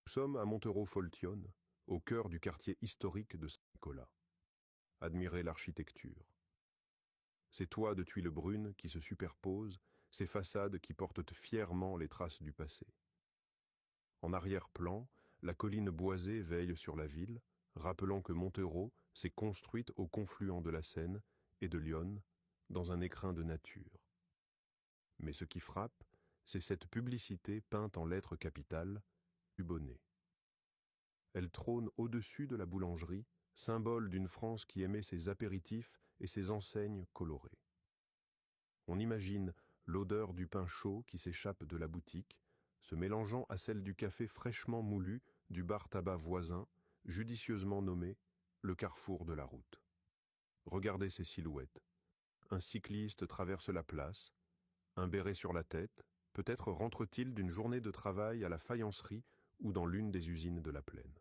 Nous sommes à Montereau-Foltionne, au cœur du quartier historique de Saint-Nicolas. Admirez l'architecture. Ces toits de tuiles brunes qui se superposent, ces façades qui portent fièrement les traces du passé. En arrière-plan, la colline boisée veille sur la ville, rappelant que Montereau s'est construite au confluent de la Seine et de l'Yonne, dans un écrin de nature. Mais ce qui frappe, c'est cette publicité peinte en lettres capitales, Hubonnet. Elle trône au-dessus de la boulangerie, symbole d'une France qui aimait ses apéritifs et ses enseignes colorées. On imagine l'odeur du pain chaud qui s'échappe de la boutique, se mélangeant à celle du café fraîchement moulu du bar-tabac voisin, judicieusement nommé le carrefour de la route. Regardez ces silhouettes. Un cycliste traverse la place, un béret sur la tête, peut-être rentre-t-il d'une journée de travail à la faïencerie ou dans l'une des usines de la Plaine.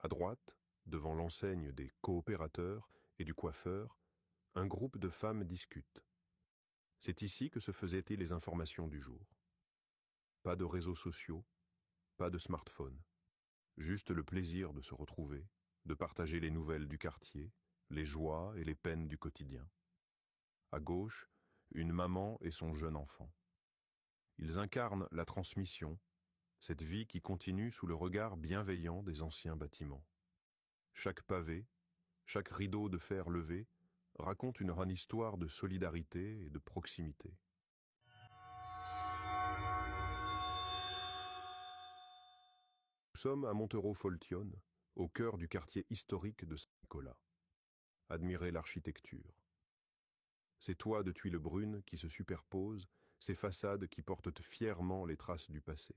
À droite, devant l'enseigne des coopérateurs et du coiffeur, un groupe de femmes discute. C'est ici que se faisaient les informations du jour. Pas de réseaux sociaux, pas de smartphone, juste le plaisir de se retrouver, de partager les nouvelles du quartier, les joies et les peines du quotidien. À gauche, une maman et son jeune enfant. Ils incarnent la transmission, cette vie qui continue sous le regard bienveillant des anciens bâtiments. Chaque pavé, chaque rideau de fer levé raconte une grande histoire de solidarité et de proximité. Nous sommes à Montereau-Foltionne, au cœur du quartier historique de Saint-Nicolas. Admirez l'architecture. Ces toits de tuiles brunes qui se superposent, ces façades qui portent fièrement les traces du passé.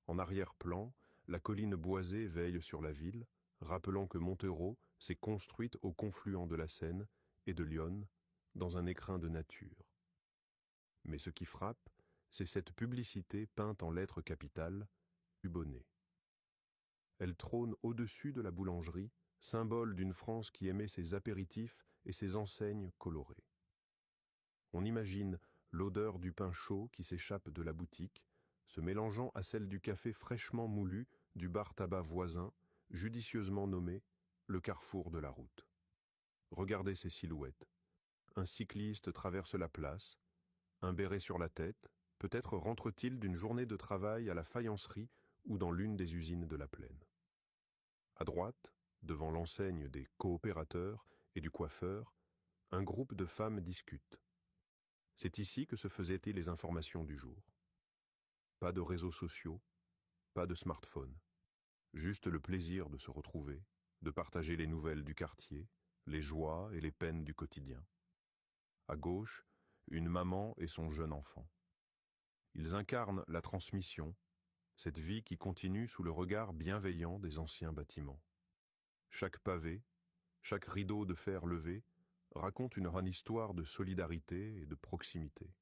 En arrière-plan, la colline boisée veille sur la ville, rappelant que Montereau s'est construite au confluent de la Seine et de l'Yonne, dans un écrin de nature. Mais ce qui frappe, c'est cette publicité peinte en lettres capitales, Hubonnet. Elle trône au-dessus de la boulangerie, symbole d'une France qui aimait ses apéritifs et ses enseignes colorées. On imagine l'odeur du pain chaud qui s'échappe de la boutique, se mélangeant à celle du café fraîchement moulu du bar-tabac voisin, judicieusement nommé le carrefour de la route. Regardez ces silhouettes. Un cycliste traverse la place, un béret sur la tête, peut-être rentre-t-il d'une journée de travail à la faïencerie ou dans l'une des usines de la Plaine. À droite, devant l'enseigne des coopérateurs et du coiffeur, un groupe de femmes discute. C'est ici que se faisaient les informations du jour. Pas de réseaux sociaux, pas de smartphone, juste le plaisir de se retrouver, de partager les nouvelles du quartier, les joies et les peines du quotidien. À gauche, une maman et son jeune enfant. Ils incarnent la transmission, cette vie qui continue sous le regard bienveillant des anciens bâtiments. Chaque pavé, chaque rideau de fer levé raconte une grande histoire de solidarité et de proximité.